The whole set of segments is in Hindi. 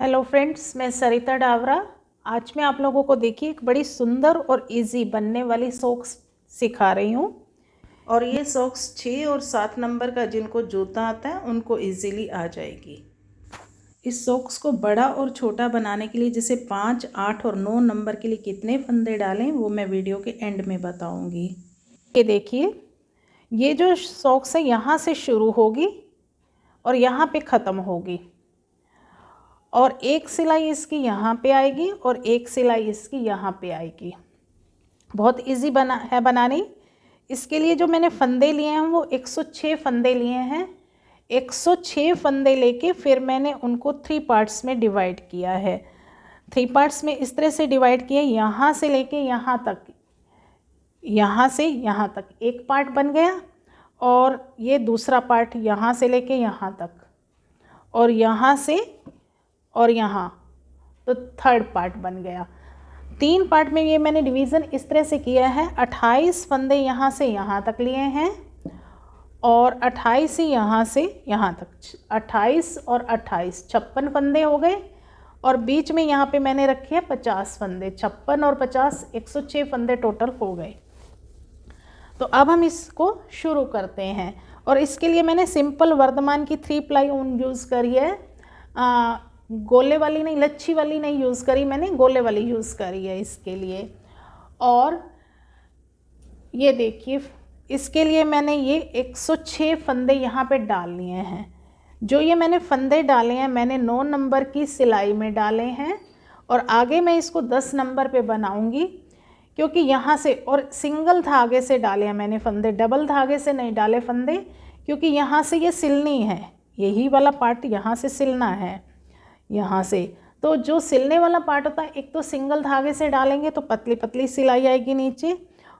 हेलो फ्रेंड्स, मैं सरिता डावरा। आज मैं आप लोगों को देखिए एक बड़ी सुंदर और इजी बनने वाली सॉक्स सिखा रही हूँ। और ये सॉक्स 6 और 7 नंबर का जिनको जूता आता है उनको इजीली आ जाएगी। इस सॉक्स को बड़ा और छोटा बनाने के लिए जैसे 5, 8 और 9 नंबर के लिए कितने फंदे डालें वो मैं वीडियो के एंड में बताऊँगी। ये देखिए, ये जो सॉक्स है यहाँ से शुरू होगी और यहाँ पे ख़त्म होगी, और एक सिलाई इसकी यहाँ पे आएगी और एक सिलाई इसकी यहाँ पे आएगी। बहुत इजी बनानी। इसके लिए जो मैंने फंदे लिए हैं वो 106 फंदे लिए हैं। 106 फंदे लेके फिर मैंने उनको 3 पार्ट्स में डिवाइड किया है। 3 पार्ट्स में इस तरह से डिवाइड किया, यहाँ से लेके यहाँ तक, यहाँ से यहाँ तक एक पार्ट बन गया, और ये दूसरा पार्ट यहाँ से लेके यहाँ तक, और यहाँ से और यहाँ, तो थर्ड पार्ट बन गया। 3 पार्ट में ये मैंने डिवीज़न इस तरह से किया है। 28 फंदे यहाँ से यहाँ तक लिए हैं और 28 ही यहाँ से यहाँ तक, 28 और 28 56 फंदे हो गए। और बीच में यहाँ पे मैंने रखे हैं 50 फंदे। 56 और 50 106 फंदे टोटल हो गए। तो अब हम इसको शुरू करते हैं। और इसके लिए मैंने सिंपल वर्धमान की 3 प्लाई ऊन यूज़ करी है। गोले वाली नहीं, लच्छी वाली नहीं यूज़ करी मैंने, गोले वाली यूज़ करी है इसके लिए। और ये देखिए, इसके लिए मैंने ये 106 फंदे यहाँ पे डाल लिए हैं। जो ये मैंने फंदे डाले हैं मैंने 9 नंबर की सिलाई में डाले हैं, और आगे मैं इसको 10 नंबर पे बनाऊंगी, क्योंकि यहाँ से, और सिंगल धागे से डाले हैं मैंने फंदे, डबल धागे से नहीं डाले फंदे, क्योंकि यहाँ से ये सिलनी है, यही वाला पार्ट यहाँ से सिलना है यहाँ से। तो जो सिलने वाला पार्ट होता है, एक तो सिंगल धागे से डालेंगे तो पतली पतली सिलाई आएगी नीचे,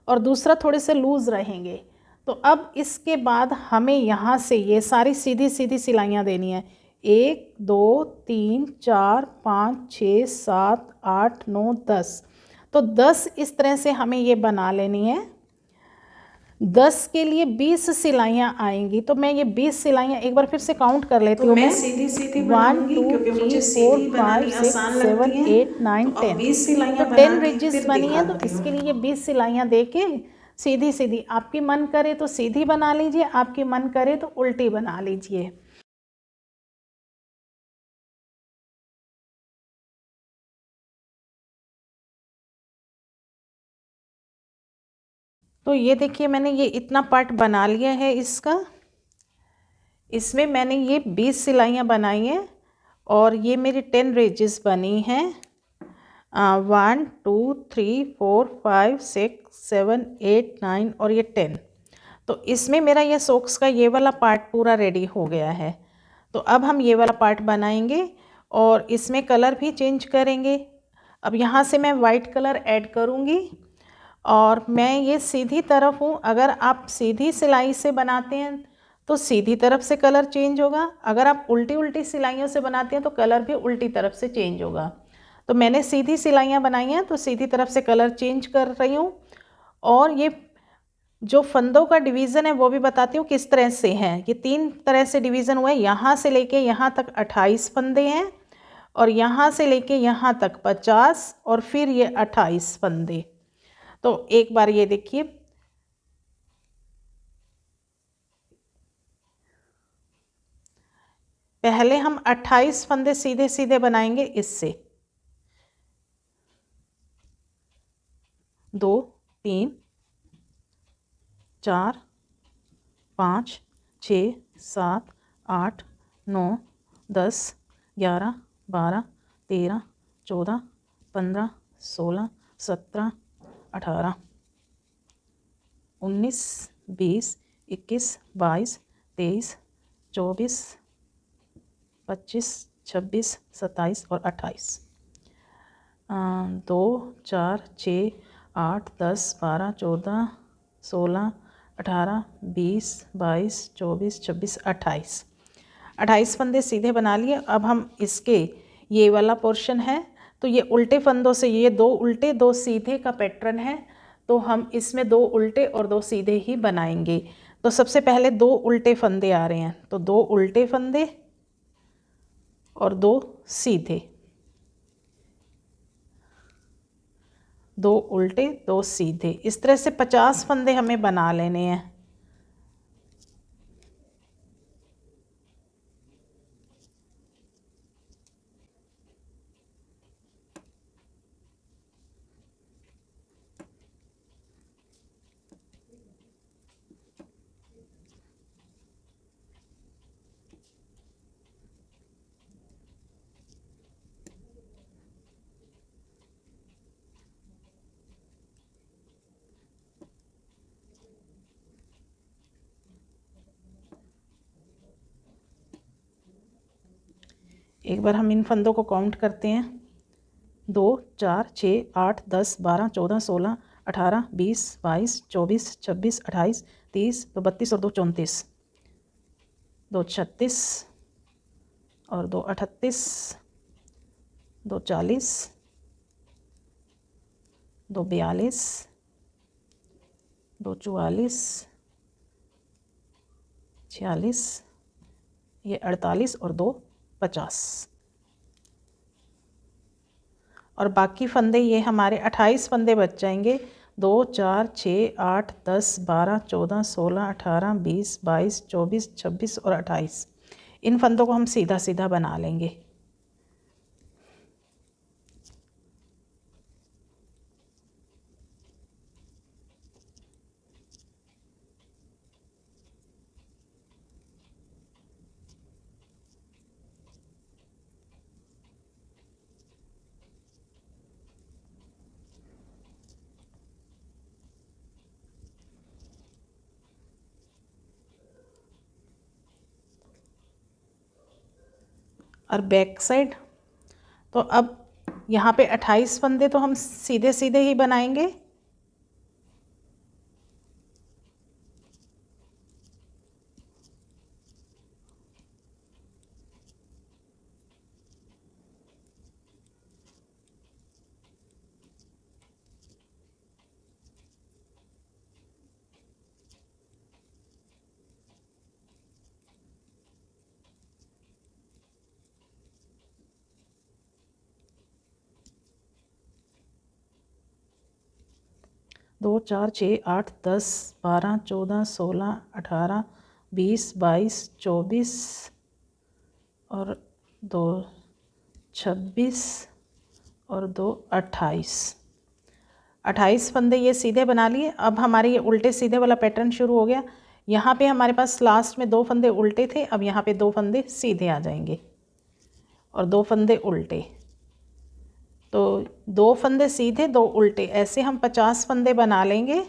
और दूसरा थोड़े से लूज़ रहेंगे। तो अब इसके बाद हमें यहाँ से ये सारी सीधी सीधी सिलाइयाँ देनी है। 1 2 3 4 5 6 7 8 9 10। तो 10 इस तरह से हमें ये बना लेनी है। 10 के लिए 20 सिलाइयाँ आएंगी। तो मैं ये 20 सिलाइयाँ एक बार फिर से काउंट कर लेती हूँ। मैं सीधी सीधी 1 2 3 4 5 6 7 8 9 10। तो 10 रिजेस बनी है। तो इसके लिए ये 20 सिलाइयाँ दे के सीधी सीधी, आपकी मन करे तो सीधी बना लीजिए, आपकी मन करे तो उल्टी बना लीजिए। तो ये देखिए, मैंने ये इतना पार्ट बना लिया है इसका। इसमें मैंने ये 20 सिलाइयाँ बनाई हैं, और ये मेरी 10 रेजेस बनी हैं। 1 2 3 4 5 6 7 8 9 और ये 10। तो इसमें मेरा ये सॉक्स का ये वाला पार्ट पूरा रेडी हो गया है। तो अब हम ये वाला पार्ट बनाएंगे और इसमें कलर भी चेंज करेंगे। अब यहाँ से मैं वाइट कलर ऐड करूँगी, और मैं ये सीधी तरफ हूँ। अगर आप सीधी सिलाई से बनाते हैं तो सीधी तरफ से कलर चेंज होगा, अगर आप उल्टी उल्टी सिलाइयों से बनाते हैं तो कलर भी उल्टी तरफ से चेंज होगा। तो मैंने सीधी सिलाइयाँ बनाई हैं तो सीधी तरफ से कलर चेंज कर रही हूँ। और ये जो फंदों का डिवीज़न है वो भी बताती हूँ किस तरह से है। ये 3 तरह से डिवीज़न हुआ है। यहाँ से लेके यहाँ तक 28 फंदे हैं, और यहाँ से लेके यहाँ तक 50, और फिर ये 28 फंदे। तो एक बार ये देखिए, पहले हम 28 फंदे सीधे सीधे बनाएंगे इससे। 2 3 4 5 6 7 8 9 10 11 12 13 14 15 16 17 18 19 20 21 22 23 24 25 26 27 और 28। 2 4 6 8 10 12 14 16 18 20 22 24 26 28। 28 फंदे सीधे बना लिए। अब हम इसके ये वाला पोर्शन है, तो ये उल्टे फंदों से, ये 2 उल्टे 2 सीधे का पैटर्न है, तो हम इसमें 2 उल्टे और 2 सीधे ही बनाएंगे। तो सबसे पहले 2 उल्टे फंदे आ रहे हैं, तो 2 उल्टे फंदे और 2 सीधे, 2 उल्टे 2 सीधे, इस तरह से 50 फंदे हमें बना लेने हैं। एक बार हम इन फंदों को काउंट करते हैं। 2 4 6 8 10 12 14 16 18 20 22 24 26 28 30 2 32 और 2 34, 2 36 और 2 38, 2 40, 2 42, 2 44, 46, ये 48 और 2 50, और बाकी फंदे ये हमारे 28 फंदे बच जाएंगे। 2 4 6 8 10 12 14 16 18 20 22 24 26 और 28, इन फंदों को हम सीधा सीधा बना लेंगे। और बैक साइड, तो अब यहाँ पे 28 फंदे तो हम सीधे सीधे ही बनाएंगे। दो 4 6 8 10 12 14 16 18 20 22 24 और 2 26 और 2 28, 28 फंदे ये सीधे बना लिए। अब हमारे ये उल्टे सीधे वाला पैटर्न शुरू हो गया। यहाँ पे हमारे पास लास्ट में 2 फंदे उल्टे थे, अब यहाँ पे 2 फंदे सीधे आ जाएंगे और 2 फंदे उल्टे, तो 2 फंदे सीधे 2 उल्टे, ऐसे हम 50 फंदे बना लेंगे।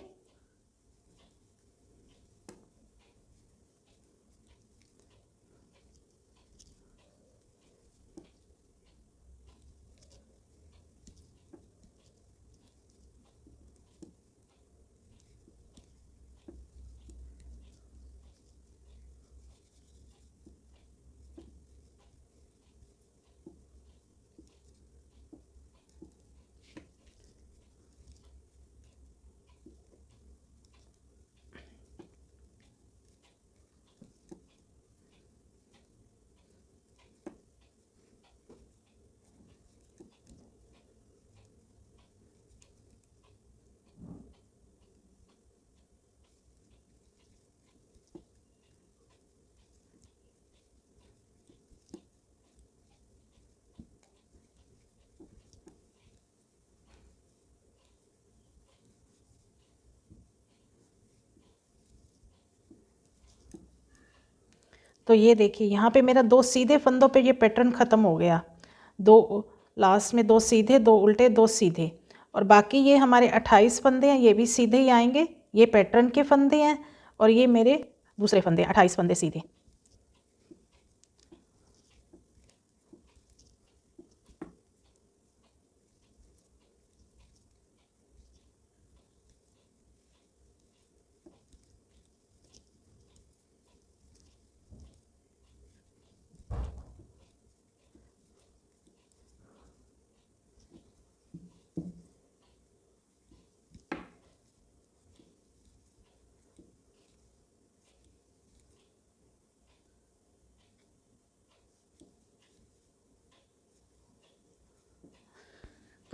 तो ये देखिए यहाँ पे मेरा 2 सीधे फंदों पे ये पैटर्न ख़त्म हो गया। 2 लास्ट में 2 सीधे 2 उल्टे 2 सीधे, और बाकी ये हमारे 28 फंदे हैं, ये भी सीधे ही आएंगे। ये पैटर्न के फंदे हैं और ये मेरे दूसरे फंदे 28 फंदे सीधे।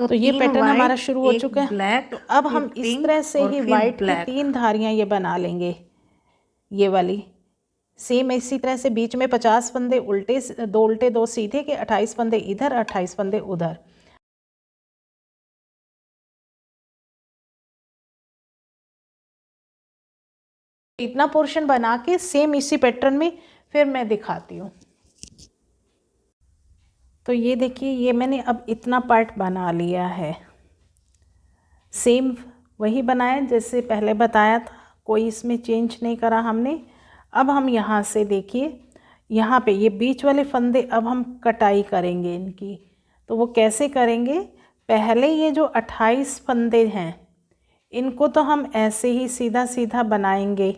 तो ये पैटर्न हमारा शुरू हो चुका है। ब्लैक, तो अब हम इस तरह से ही वाइट की 3 धारियां ये बना लेंगे, ये वाली सेम इसी तरह से बीच में 50 फंदे उल्टे, 2 उल्टे 2 सीधे के, 28 फंदे इधर 28 फंदे उधर। इतना पोर्शन बना के सेम इसी पैटर्न में फिर मैं दिखाती हूँ। तो ये देखिए, ये मैंने अब इतना पार्ट बना लिया है, सेम वही बनाया जैसे पहले बताया था, कोई इसमें चेंज नहीं करा हमने। अब हम यहाँ से देखिए, यहाँ पे ये बीच वाले फंदे अब हम कटाई करेंगे इनकी। तो वो कैसे करेंगे, पहले ये जो 28 फंदे हैं इनको तो हम ऐसे ही सीधा सीधा बनाएंगे।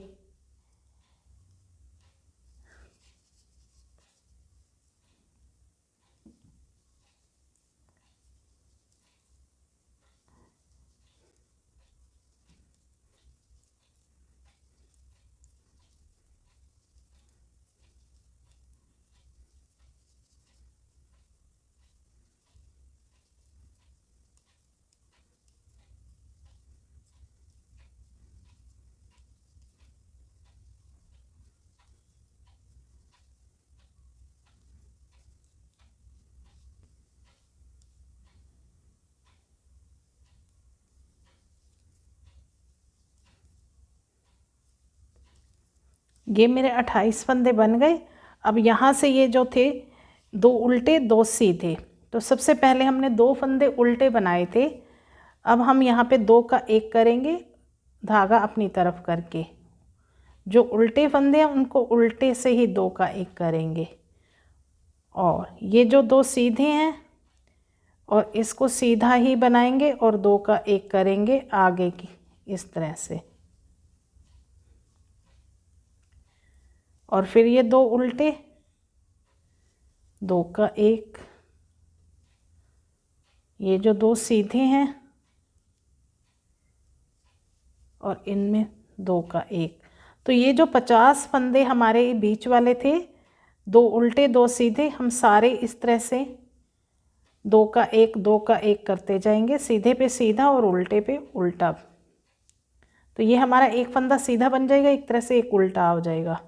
ये मेरे 28 फंदे बन गए। अब यहाँ से ये जो थे 2 उल्टे 2 सीधे, तो सबसे पहले हमने 2 फंदे उल्टे बनाए थे। अब हम यहाँ पे 2 का 1 करेंगे, धागा अपनी तरफ करके। जो उल्टे फंदे हैं उनको उल्टे से ही 2 का 1 करेंगे, और ये जो 2 सीधे हैं और इसको सीधा ही बनाएंगे और 2 का 1 करेंगे आगे की, इस तरह से। और फिर ये 2 उल्टे, 2 का 1, ये जो 2 सीधे हैं और इनमें 2 का 1। तो ये जो 50 फंदे हमारे बीच वाले थे, 2 उल्टे 2 सीधे, हम सारे इस तरह से 2 का 1 2 का 1 करते जाएंगे, सीधे पे सीधा और उल्टे पे उल्टा। तो ये हमारा एक फंदा सीधा बन जाएगा, एक तरह से एक उल्टा हो जाएगा।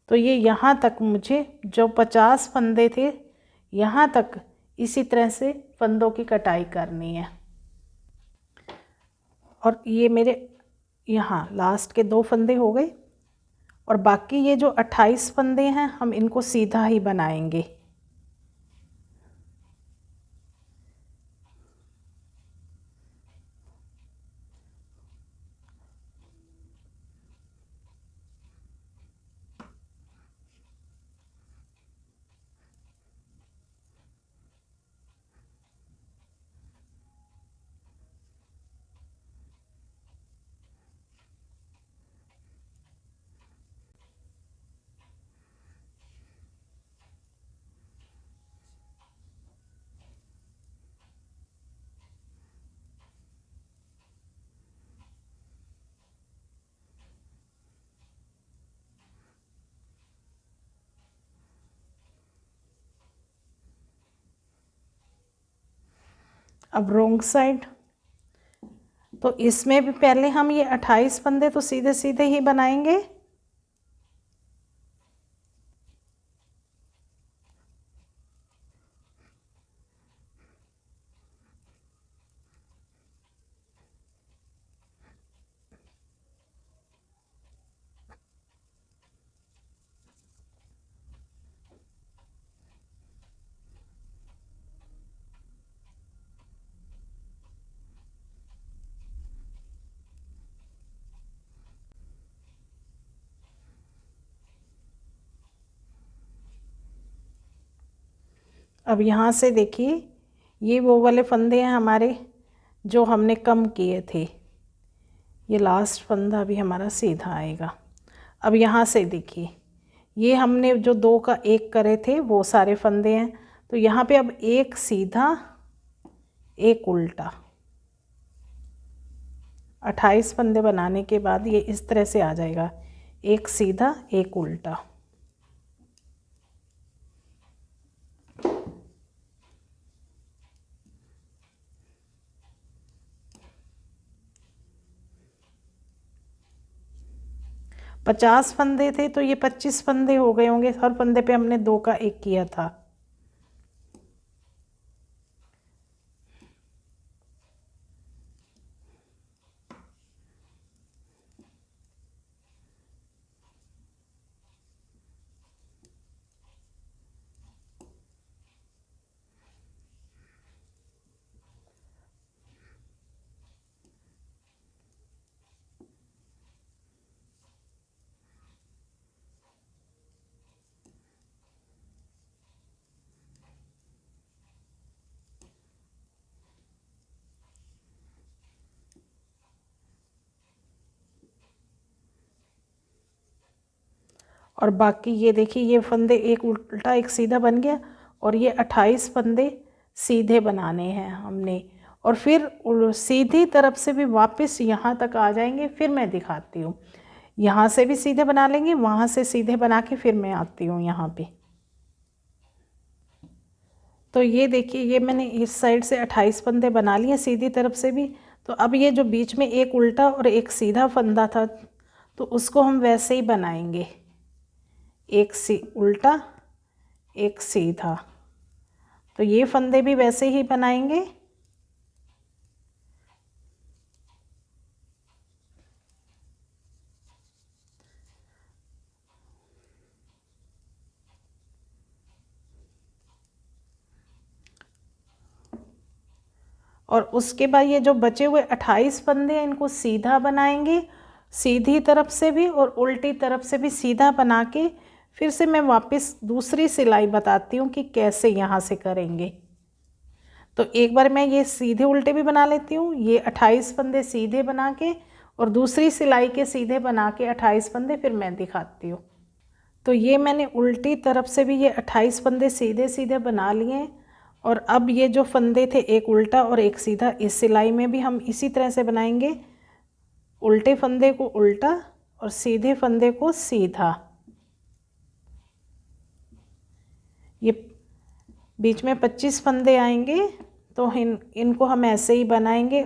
तो ये यहाँ तक मुझे जो 50 फंदे थे, यहाँ तक इसी तरह से फंदों की कटाई करनी है। और ये मेरे यहाँ लास्ट के 2 फंदे हो गए, और बाकी ये जो 28 फंदे हैं हम इनको सीधा ही बनाएंगे। अब रोंग साइड, तो इसमें भी पहले हम ये 28 फंदे तो सीधे सीधे ही बनाएंगे। अब यहाँ से देखिए, ये वो वाले फंदे हैं हमारे जो हमने कम किए थे। ये लास्ट फंदा भी हमारा सीधा आएगा। अब यहाँ से देखिए, ये हमने जो 2 का 1 करे थे वो सारे फंदे हैं। तो यहाँ पे अब एक सीधा एक उल्टा, 28 फंदे बनाने के बाद ये इस तरह से आ जाएगा, एक सीधा एक उल्टा। पचास फंदे थे तो ये 25 फंदे हो गए होंगे, हर फंदे पे हमने 2 का 1 किया था। और बाकी ये देखिए, ये फंदे एक उल्टा एक सीधा बन गया, और ये 28 फंदे सीधे बनाने हैं हमने। और फिर सीधी तरफ से भी वापस यहाँ तक आ जाएंगे, फिर मैं दिखाती हूँ। यहाँ से भी सीधे बना लेंगे, वहाँ से सीधे बना के फिर मैं आती हूँ यहाँ पे। तो ये देखिए, ये मैंने इस साइड से 28 फंदे बना लिए सीधी तरफ से भी। तो अब ये जो बीच में एक उल्टा और एक सीधा फंदा था, तो उसको हम वैसे ही बनाएंगे, एक उल्टा एक सीधा। तो ये फंदे भी वैसे ही बनाएंगे। और उसके बाद ये जो बचे हुए 28 फंदे हैं, इनको सीधा बनाएंगे, सीधी तरफ से भी और उल्टी तरफ से भी सीधा बना के फिर से मैं वापस दूसरी सिलाई बताती हूँ कि कैसे यहाँ से करेंगे। तो एक बार मैं ये सीधे उल्टे भी बना लेती हूँ, ये 28 फंदे सीधे बना के और दूसरी सिलाई के सीधे बना के 28 फंदे फिर मैं दिखाती हूँ। तो ये मैंने उल्टी तरफ से भी ये 28 फंदे सीधे सीधे बना लिए हैं। और अब ये जो फंदे थे एक उल्टा और एक सीधा, इस सिलाई में भी हम इसी तरह से बनाएंगे, उल्टे फंदे को उल्टा और सीधे फंदे को सीधा। ये बीच में 25 फंदे आएंगे, तो इनको हम ऐसे ही बनाएंगे।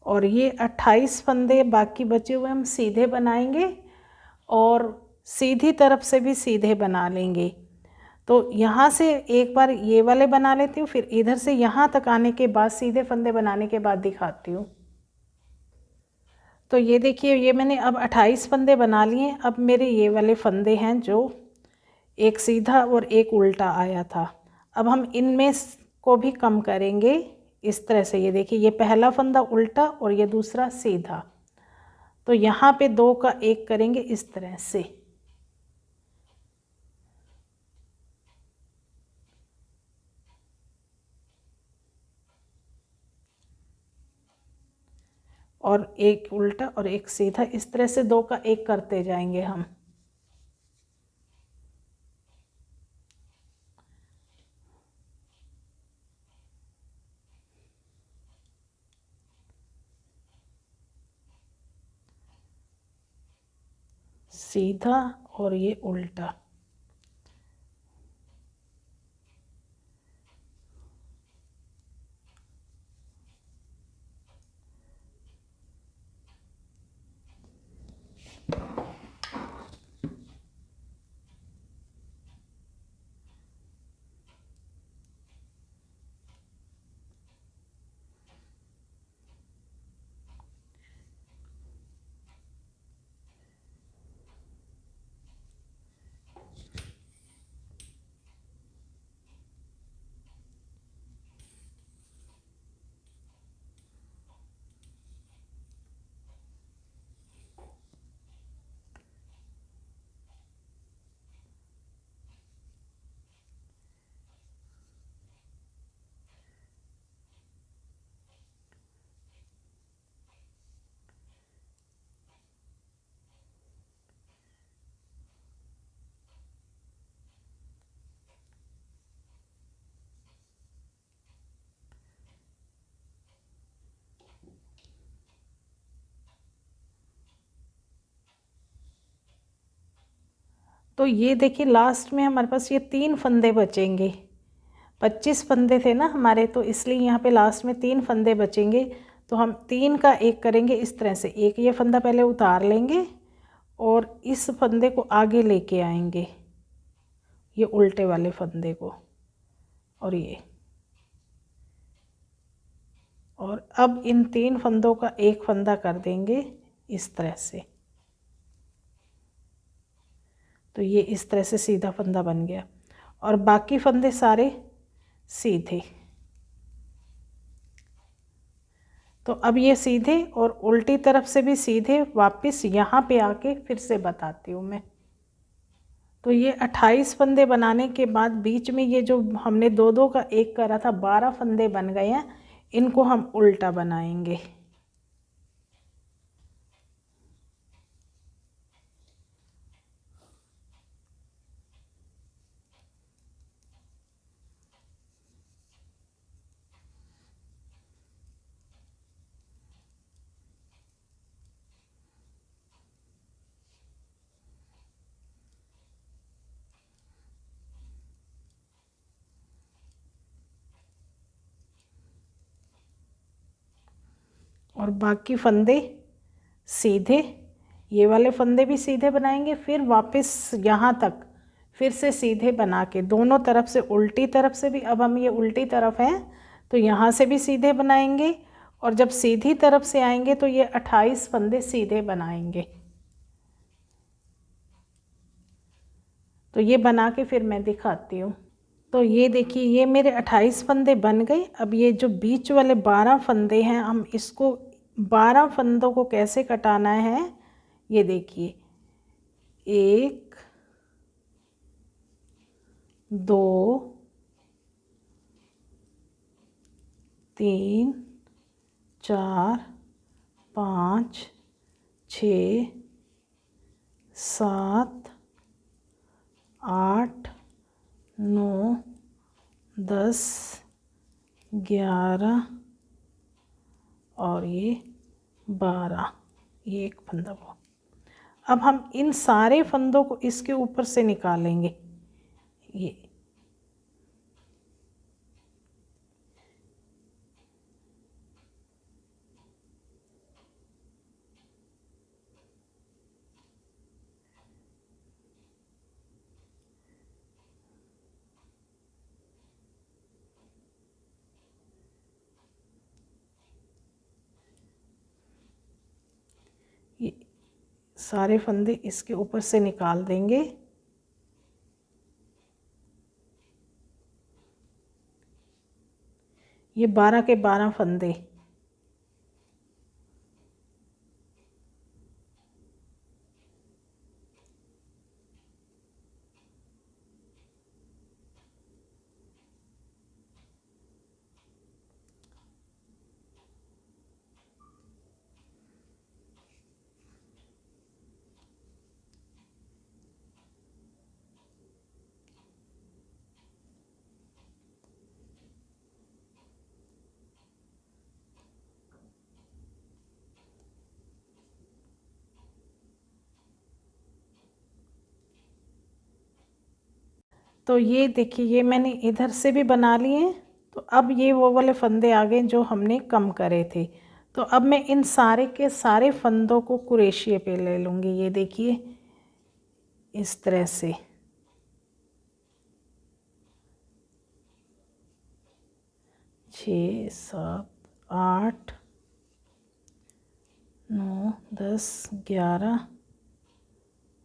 और ये 28 फंदे बाकी बचे हुए हम सीधे बनाएंगे और सीधी तरफ से भी सीधे बना लेंगे। तो यहाँ से एक बार ये वाले बना लेती हूँ, फिर इधर से यहाँ तक आने के बाद सीधे फंदे बनाने के बाद दिखाती हूँ। तो ये देखिए, ये मैंने अब 28 फंदे बना लिए। अब मेरे ये वाले फंदे हैं जो एक सीधा और एक उल्टा आया था, अब हम इनमें को भी कम करेंगे इस तरह से। ये देखिए, ये पहला फंदा उल्टा और ये दूसरा सीधा, तो यहाँ पे 2 का 1 करेंगे इस तरह से। और एक उल्टा और एक सीधा, इस तरह से 2 का 1 करते जाएंगे हम। सीधा और ये उल्टा। तो ये देखिए लास्ट में हमारे पास ये 3 फंदे बचेंगे। 25 फंदे थे ना हमारे, तो इसलिए यहाँ पे लास्ट में 3 फंदे बचेंगे। तो हम 3 का एक करेंगे इस तरह से, एक ये फंदा पहले उतार लेंगे और इस फंदे को आगे लेके आएंगे, ये उल्टे वाले फंदे को, और ये, और अब इन 3 फंदों का एक फंदा कर देंगे इस तरह से। तो ये इस तरह से सीधा फंदा बन गया और बाकी फंदे सारे सीधे। तो अब ये सीधे और उल्टी तरफ से भी सीधे वापस यहाँ पे आके फिर से बताती हूँ मैं। तो ये 28 फंदे बनाने के बाद बीच में ये जो हमने 2-2 का एक करा था, 12 फंदे बन गए हैं। इनको हम उल्टा बनाएंगे। और बाकी फंदे सीधे, ये वाले फंदे भी सीधे बनाएंगे, फिर वापस यहाँ तक फिर से सीधे बना के दोनों तरफ से, उल्टी तरफ से भी, अब हम ये उल्टी तरफ हैं तो यहाँ से भी सीधे बनाएंगे, और जब सीधी तरफ से आएंगे तो ये 28 फंदे सीधे बनाएंगे। तो ये बना के फिर मैं दिखाती हूँ। तो ये देखिए ये मेरे 28 फंदे बन गए। अब ये जो बीच वाले 12 फंदे हैं, हम इसको 12 फंदों को कैसे कटाना है ये देखिए। 1 2 3 4 5 6 7 8 9 10 11 और ये 12, ये एक फंदा वो। अब हम इन सारे फंदों को इसके ऊपर से निकालेंगे। ये सारे फंदे इसके ऊपर से निकाल देंगे। ये 12 के 12 फंदे। तो ये देखिए ये मैंने इधर से भी बना लिए। तो अब ये वो वाले फंदे आ गए जो हमने कम करे थे। तो अब मैं इन सारे के सारे फंदों को कुरेशिये पे ले लूँगी। ये देखिए इस तरह से। 6 7 8 9 10 11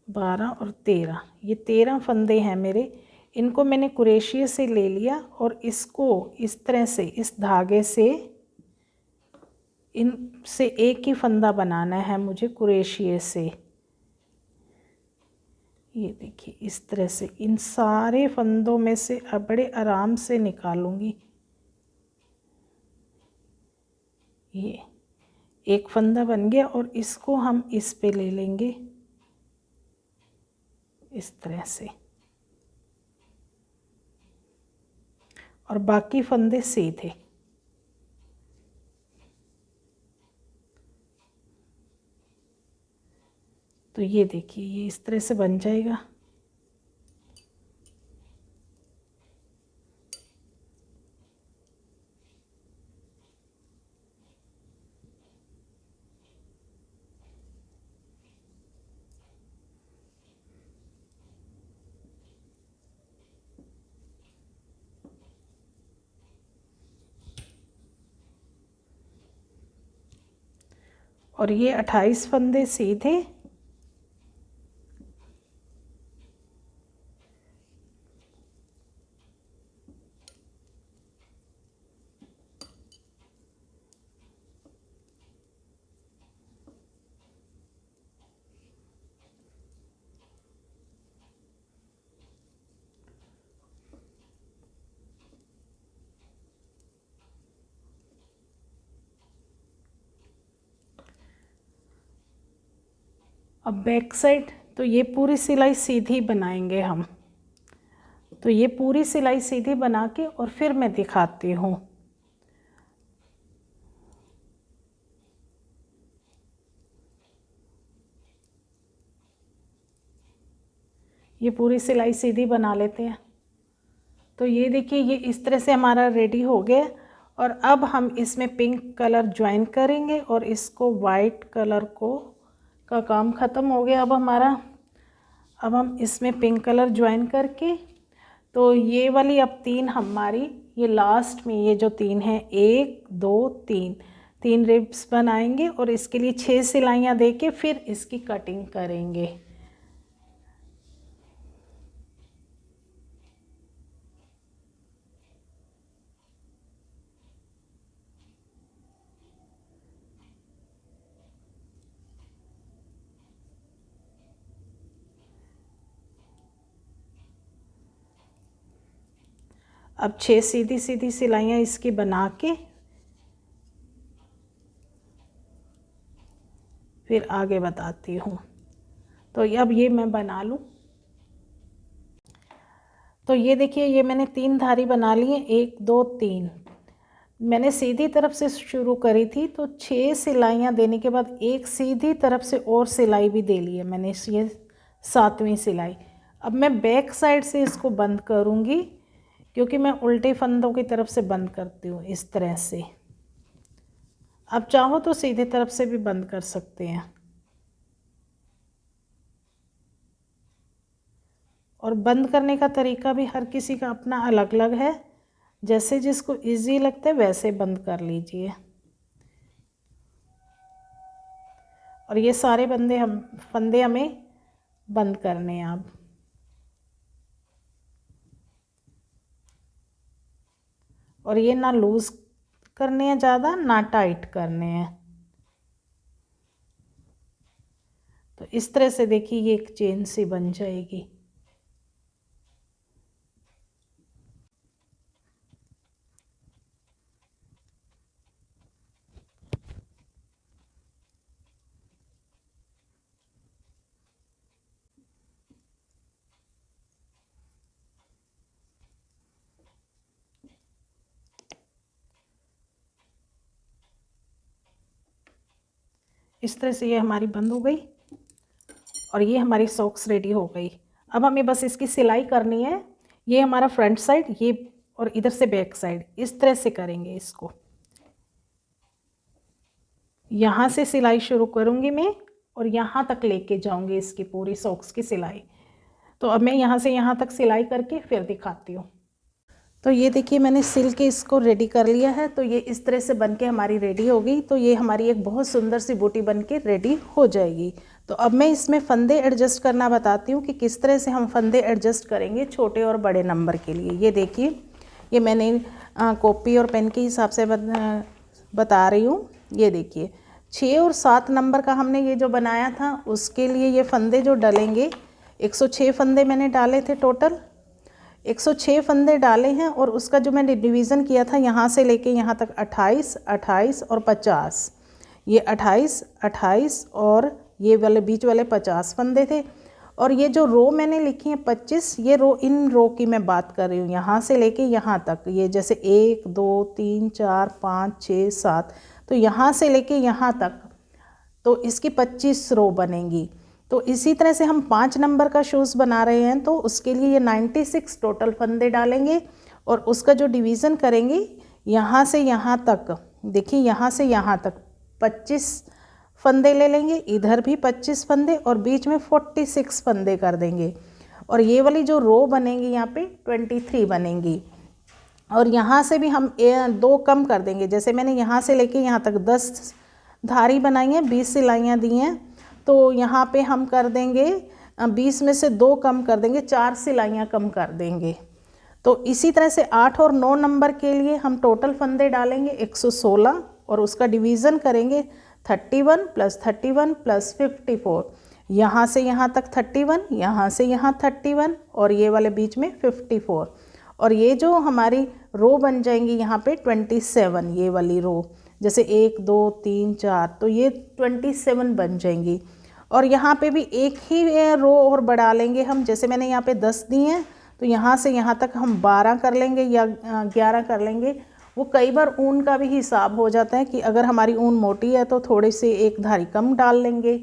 12 और 13, ये 13 फंदे हैं मेरे। इनको मैंने कुरेशिये से ले लिया और इसको इस तरह से इस धागे से इन से एक ही फंदा बनाना है मुझे कुरेशिये से। ये देखिए इस तरह से इन सारे फंदों में से अब बड़े आराम से निकालूंगी। ये एक फंदा बन गया और इसको हम इस पे ले लेंगे इस तरह से, और बाकी फंदे सीधे। तो ये देखिए ये इस तरह से बन जाएगा। और ये 28 फंदे सीधे, अब बैक साइड तो ये पूरी सिलाई सीधी बनाएंगे हम। तो ये पूरी सिलाई सीधी बना के और फिर मैं दिखाती हूँ। ये पूरी सिलाई सीधी बना लेते हैं। तो ये देखिए, ये इस तरह से हमारा रेडी हो गया। और अब हम इसमें पिंक कलर ज्वाइन करेंगे और इसको वाइट कलर का काम ख़त्म हो गया अब हमारा। अब हम इसमें पिंक कलर ज्वाइन करके, तो ये वाली अब 3 हमारी, ये लास्ट में ये जो 3 हैं, 1 2 3 रिब्स बनाएंगे और इसके लिए 6 सिलाइयाँ दे के फिर इसकी कटिंग करेंगे। अब 6 सीधी सीधी सिलाइयाँ इसकी बना के फिर आगे बताती हूँ। तो अब ये मैं बना लूँ। तो ये देखिए, ये मैंने 3 धारी बना ली है, 1 2 3। मैंने सीधी तरफ से शुरू करी थी, तो 6 सिलाइयाँ देने के बाद एक सीधी तरफ से और सिलाई भी दे ली है मैंने, ये 7वीं सिलाई। अब मैं बैक साइड से इसको बंद करूँगी, क्योंकि मैं उल्टे फंदों की तरफ से बंद करती हूँ इस तरह से। अब चाहो तो सीधे तरफ से भी बंद कर सकते हैं। और बंद करने का तरीका भी हर किसी का अपना अलग अलग है, जैसे जिसको इजी लगता है वैसे बंद कर लीजिए। और ये सारे फंदे हमें बंद करने हैं अब। और ये ना लूज़ करने हैं ज़्यादा, ना टाइट करने हैं। तो इस तरह से देखिए, ये एक चेन सी बन जाएगी। इस तरह से ये हमारी बंद हो गई और ये हमारी सॉक्स रेडी हो गई। अब हमें बस इसकी सिलाई करनी है। ये हमारा फ्रंट साइड, ये और इधर से बैक साइड, इस तरह से करेंगे इसको। यहाँ से सिलाई शुरू करूँगी मैं और यहाँ तक लेके जाऊँगी इसकी पूरी सॉक्स की सिलाई। तो अब मैं यहाँ से यहाँ तक सिलाई करके फिर दिखाती हूँ। तो ये देखिए, मैंने सिल के इसको रेडी कर लिया है। तो ये इस तरह से बन के हमारी रेडी हो गई। तो ये हमारी एक बहुत सुंदर सी बूटी बन के रेडी हो जाएगी। तो अब मैं इसमें फंदे एडजस्ट करना बताती हूँ कि किस तरह से हम फंदे एडजस्ट करेंगे छोटे और बड़े नंबर के लिए। ये देखिए, ये मैंने कॉपी और पेन के हिसाब से बता रही हूँ। ये देखिए, 6 और 7 नंबर का हमने ये जो बनाया था, उसके लिए ये फंदे जो डलेंगे, 106 फंदे मैंने डाले थे टोटल। 106 फंदे डाले हैं और उसका जो मैंने डिवीज़न किया था, यहाँ से लेके यहाँ तक 28, 28 और 50। ये 28, 28 और ये वाले बीच वाले 50 फंदे थे। और ये जो रो मैंने लिखी है 25, ये रो, इन रो की मैं बात कर रही हूँ, यहाँ से लेके यहाँ तक। ये जैसे 1 2 3 4 5 6 7, तो यहाँ से लेके यहाँ तक, तो इसकी 25 रो बनेंगी। तो इसी तरह से हम 5 नंबर का शूज़ बना रहे हैं, तो उसके लिए ये 96 टोटल फंदे डालेंगे और उसका जो डिवीज़न करेंगे, यहाँ से यहाँ तक, देखिए यहाँ से यहाँ तक 25 फंदे ले लेंगे, इधर भी 25 फंदे और बीच में 46 फंदे कर देंगे। और ये वाली जो रो बनेंगी यहाँ पे 23 बनेंगी। और यहाँ से भी हम 2 कम कर देंगे। जैसे मैंने यहाँ से लेके यहाँ तक धारी बनाई है, 20 सिलाइयाँ दी हैं, तो यहाँ पे हम कर देंगे 20 में से 2 कम कर देंगे, 4 सिलाइयाँ कम कर देंगे। तो इसी तरह से 8 और 9 नंबर के लिए हम टोटल फंदे डालेंगे 116 और उसका डिवीज़न करेंगे 31 + 31 + 54। यहाँ से यहाँ तक 31, यहाँ से यहाँ 31 और ये वाले बीच में 54। और ये जो हमारी रो बन जाएंगी यहाँ पे 27, ये वाली रो जैसे 1 2 3 4, तो ये 27 बन जाएंगी। और यहाँ पे भी एक ही रो और बढ़ा लेंगे हम, जैसे मैंने यहाँ पे 10 दी हैं तो यहाँ से यहाँ तक हम 12 कर लेंगे या 11 कर लेंगे। वो कई बार ऊन का भी हिसाब हो जाता है कि अगर हमारी ऊन मोटी है तो थोड़े से एक धारी कम डाल लेंगे।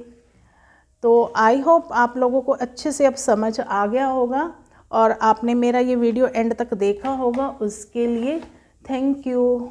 तो आई होप आप लोगों को अच्छे से अब समझ आ गया होगा और आपने मेरा ये वीडियो एंड तक देखा होगा, उसके लिए थैंक यू।